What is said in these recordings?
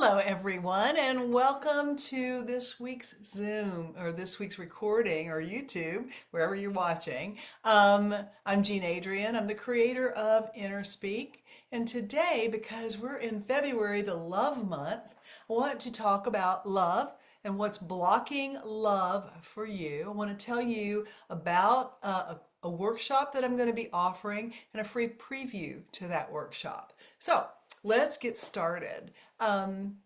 Hello, everyone, and welcome to this week's Zoom or this week's recording or YouTube, wherever you're watching. I'm Adrienne. I'm the creator of Inner Speak. And today, because we're in February, the love month, I want to talk about love and what's blocking love for you. I want to tell you about a workshop that I'm going to be offering and a free preview to that workshop. So let's get started. Um,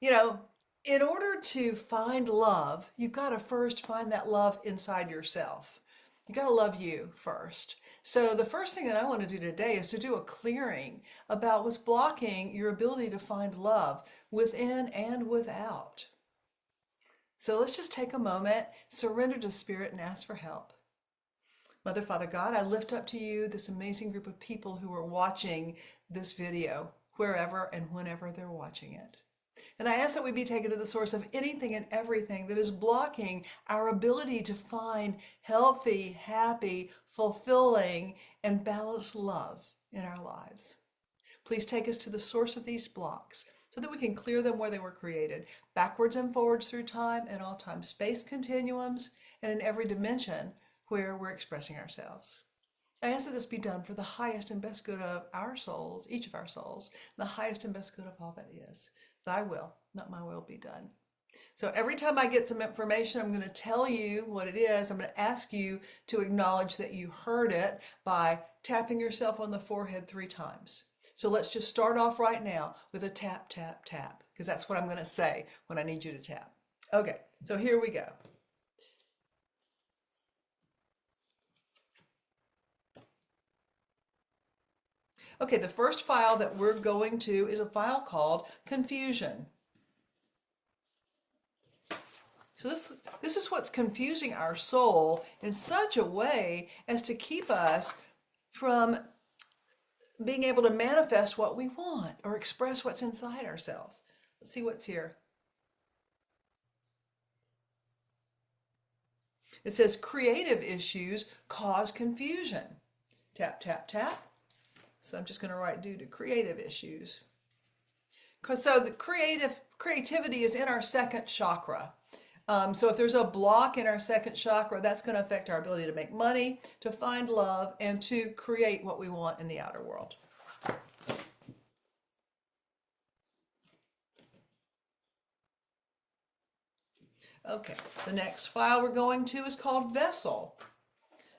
you know, in order to find love, you've got to first find that love inside yourself. You got to love you first. So the first thing that I want to do today is to do a clearing about what's blocking your ability to find love within and without. So let's just take a moment, surrender to Spirit, and ask for help. Mother, Father, God, I lift up to you this amazing group of people who are watching this video, wherever and whenever they're watching it. And I ask that we be taken to the source of anything and everything that is blocking our ability to find healthy, happy, fulfilling, and balanced love in our lives. Please take us to the source of these blocks so that we can clear them where they were created, backwards and forwards through time and all time-space continuums, and in every dimension where we're expressing ourselves. I ask that this be done for the highest and best good of our souls, each of our souls, the highest and best good of all that is. Thy will, not my will, be done. So every time I get some information, I'm going to tell you what it is. I'm going to ask you to acknowledge that you heard it by tapping yourself on the forehead 3 times. So let's just start off right now with a tap, tap, tap, because that's what I'm going to say when I need you to tap. Okay, so here we go. Okay, the first file that we're going to is a file called confusion. So this is what's confusing our soul in such a way as to keep us from being able to manifest what we want or express what's inside ourselves. Let's see what's here. It says creative issues cause confusion. Tap, tap, tap. So I'm just going to write due to creative issues. So the creativity is in our second chakra. So if there's a block in our second chakra, that's going to affect our ability to make money, to find love, and to create what we want in the outer world. Okay, the next file we're going to is called vessel.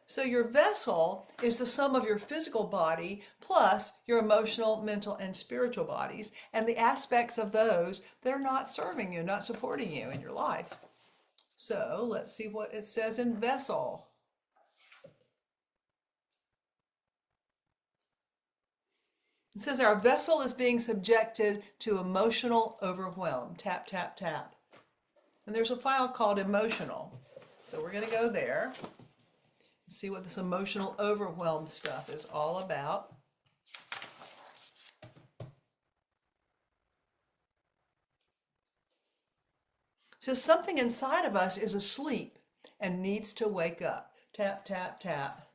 So your vessel is the sum of your physical body plus your emotional, mental, and spiritual bodies and the aspects of those that are not serving you, not supporting you in your life. So let's see what it says in vessel. It says our vessel is being subjected to emotional overwhelm. Tap, tap, tap. And there's a file called emotional. So we're going to go there. See what this emotional overwhelm stuff is all about. So something inside of us is asleep and needs to wake up. Tap, tap, tap.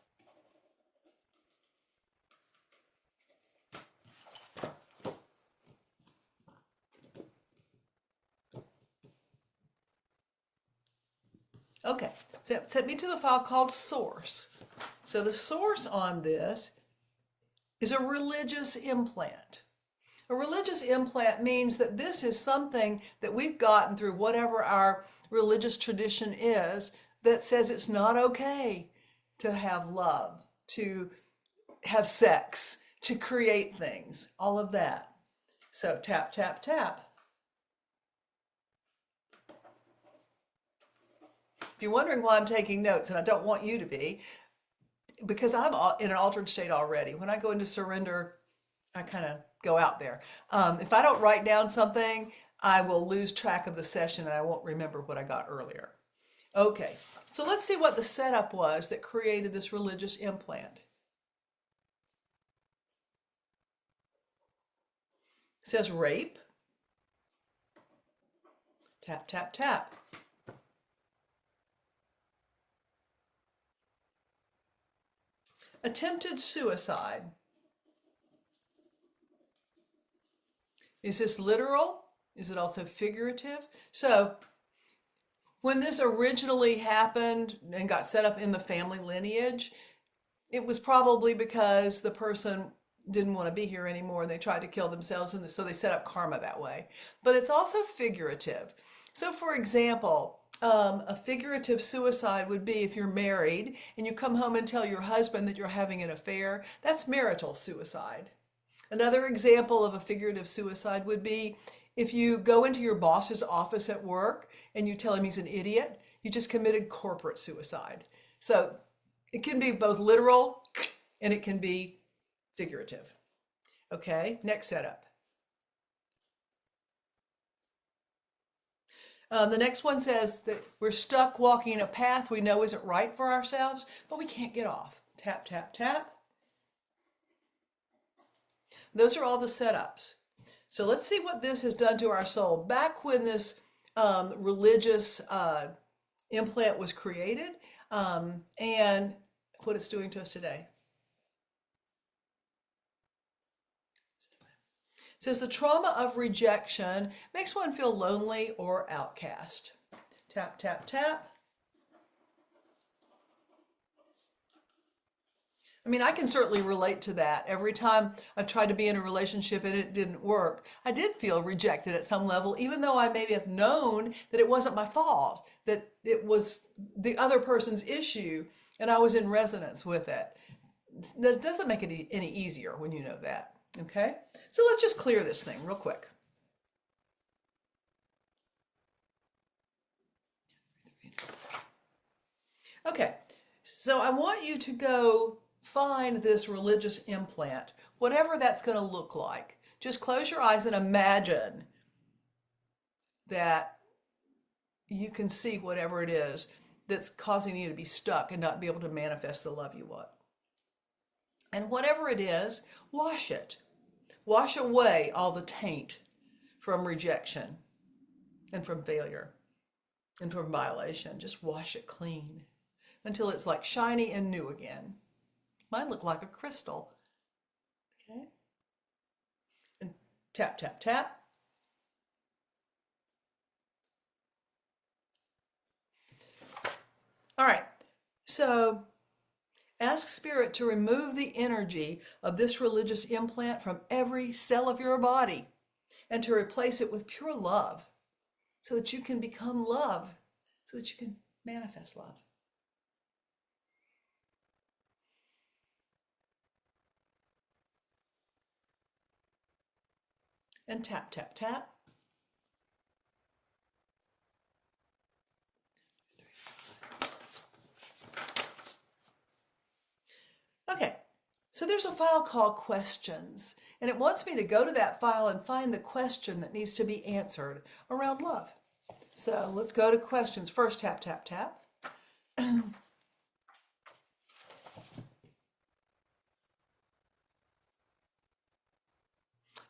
Okay, so set me to the file called source. So the source on this is a religious implant. A religious implant means that this is something that we've gotten through whatever our religious tradition is that says it's not okay to have love, to have sex, to create things, all of that. So tap, tap, tap. If you're wondering why I'm taking notes, and I don't want you to be, because I'm in an altered state already. When I go into surrender, I kind of go out there. If I don't write down something, I will lose track of the session and I won't remember what I got earlier. Okay, so let's see what the setup was that created this religious implant. It says rape. Tap, tap, tap. Attempted suicide. Is this literal Is it also figurative? So when this originally happened and got set up in the family lineage, it was probably because the person didn't want to be here anymore and they tried to kill themselves, and so they set up karma that way. But it's also figurative. So, for example, a figurative suicide would be if you're married and you come home and tell your husband that you're having an affair. That's marital suicide. Another example of a figurative suicide would be if you go into your boss's office at work and you tell him he's an idiot, you just committed corporate suicide. So it can be both literal and it can be figurative. Okay, next setup. The next one says that we're stuck walking a path we know isn't right for ourselves, but we can't get off. Tap, tap, tap. Those are all the setups. So let's see what this has done to our soul. Back when this religious implant was created, and what it's doing to us today. It says the trauma of rejection makes one feel lonely or outcast. Tap, tap, tap. I mean, I can certainly relate to that. Every time I've tried to be in a relationship and it didn't work, I did feel rejected at some level, even though I maybe have known that it wasn't my fault, that it was the other person's issue, and I was in resonance with it. It doesn't make it any easier when you know that. Okay? So let's just clear this thing real quick. Okay, so I want you to go find this religious implant, whatever that's going to look like. Just close your eyes and imagine that you can see whatever it is that's causing you to be stuck and not be able to manifest the love you want. And whatever it is, wash it. Wash away all the taint from rejection and from failure and from violation. Just wash it clean until it's like shiny and new again. Mine look like a crystal. Okay. And tap, tap, tap. All right. So ask Spirit to remove the energy of this religious implant from every cell of your body and to replace it with pure love so that you can become love, so that you can manifest love. And tap, tap, tap. Okay, so there's a file called questions, and it wants me to go to that file and find the question that needs to be answered around love. So let's go to questions. First, tap, tap, tap.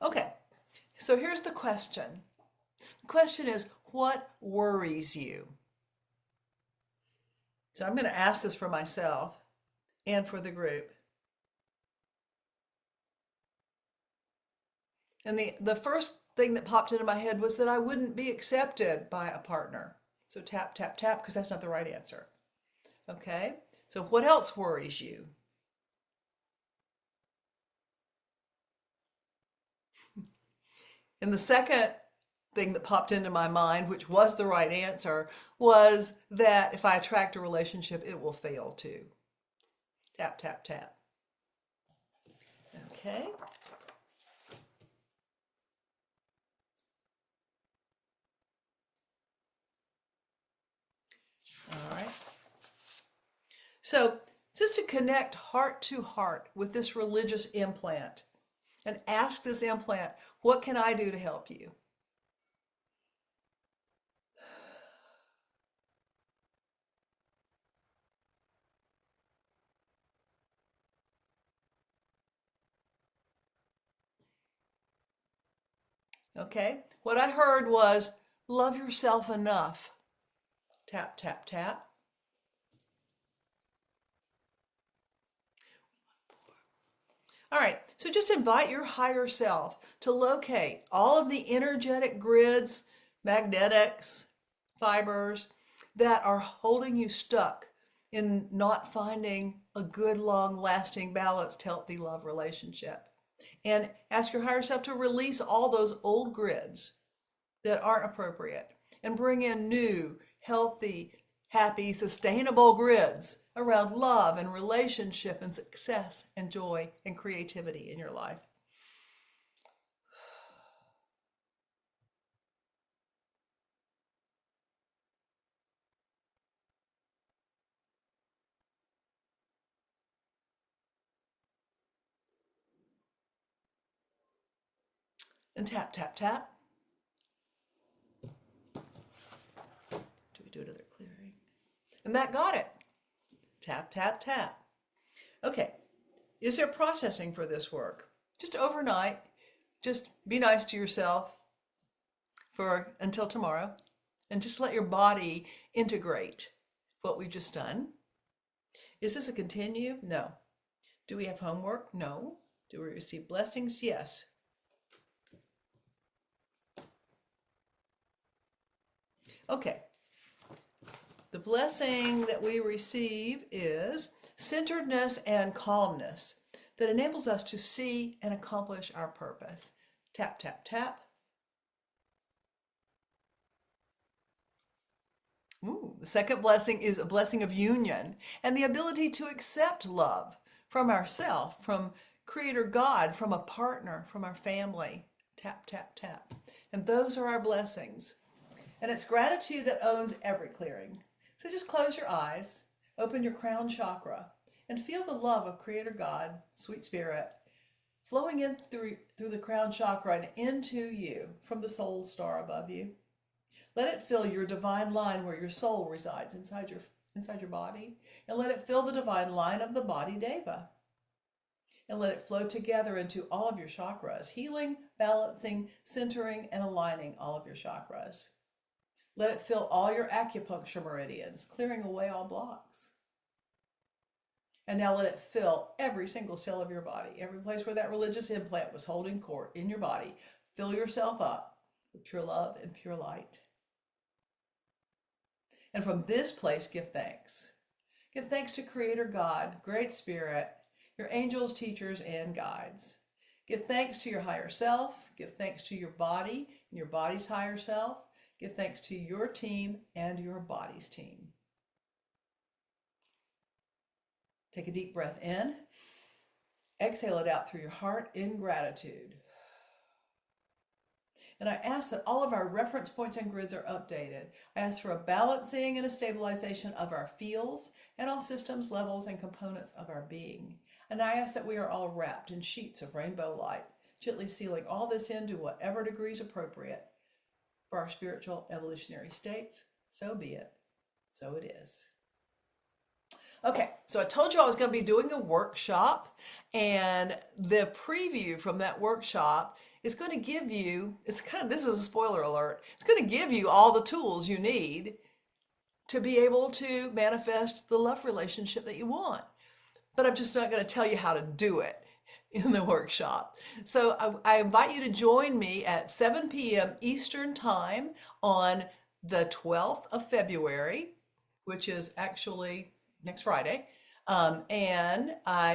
Okay, so here's the question. The question is, what worries you? So I'm going to ask this for myself and for the group. And the first thing that popped into my head was that I wouldn't be accepted by a partner. So tap, tap, tap, because that's not the right answer. Okay, so what else worries you? And the second thing that popped into my mind, which was the right answer, was that if I attract a relationship, it will fail too. Tap, tap, tap. Okay. All right. So just to connect heart to heart with this religious implant and ask this implant, what can I do to help you? Okay, what I heard was love yourself enough. Tap, tap, tap. All right, so just invite your higher self to locate all of the energetic grids, magnetics, fibers that are holding you stuck in not finding a good, long lasting, balanced, healthy love relationship. And ask your higher self to release all those old grids that aren't appropriate and bring in new, healthy, happy, sustainable grids around love and relationship and success and joy and creativity in your life. And tap, tap, tap. Do we do another clearing? And that got it. Tap, tap, tap. Okay. Is there processing for this work? Just overnight. Just be nice to yourself for until tomorrow and just let your body integrate what we've just done. Is this a continue? No. Do we have homework? No. Do we receive blessings? Yes. Okay. The blessing that we receive is centeredness and calmness that enables us to see and accomplish our purpose. Tap, tap, tap. Ooh, the second blessing is a blessing of union and the ability to accept love from ourself, from Creator God, from a partner, from our family. Tap, tap, tap. And those are our blessings. And it's gratitude that owns every clearing. So just close your eyes, open your crown chakra, and feel the love of Creator God, Sweet Spirit, flowing in through the crown chakra and into you from the soul star above you. Let it fill your divine line where your soul resides inside your body, and let it fill the divine line of the body Deva. And let it flow together into all of your chakras, healing, balancing, centering, and aligning all of your chakras. Let it fill all your acupuncture meridians, clearing away all blocks. And now let it fill every single cell of your body, every place where that religious implant was holding court in your body. Fill yourself up with pure love and pure light. And from this place, give thanks. Give thanks to Creator God, Great Spirit, your angels, teachers, and guides. Give thanks to your higher self. Give thanks to your body and your body's higher self. Give thanks to your team and your body's team. Take a deep breath in. Exhale it out through your heart in gratitude. And I ask that all of our reference points and grids are updated. I ask for a balancing and a stabilization of our fields and all systems, levels, and components of our being. And I ask that we are all wrapped in sheets of rainbow light, gently sealing all this into whatever degree is appropriate for our spiritual evolutionary states. So be it. So it is. Okay, so I told you I was going to be doing a workshop, and the preview from that workshop is going to give you, this is a spoiler alert, it's going to give you all the tools you need to be able to manifest the love relationship that you want. But I'm just not going to tell you how to do it in the workshop. So I invite you to join me at 7 p.m. Eastern Time on the 12th of February, which is actually next Friday. If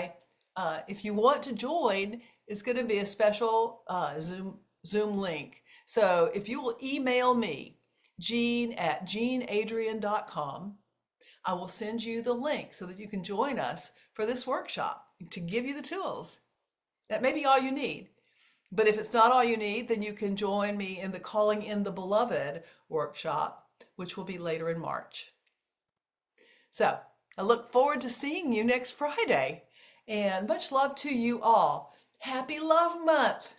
you want to join, it's going to be a special Zoom link. So if you will email me, Jean@jeanadrienne.com, I will send you the link so that you can join us for this workshop to give you the tools. That may be all you need. But if it's not all you need, then you can join me in the Calling in the Beloved workshop, which will be later in March. So I look forward to seeing you next Friday. And much love to you all. Happy Love Month.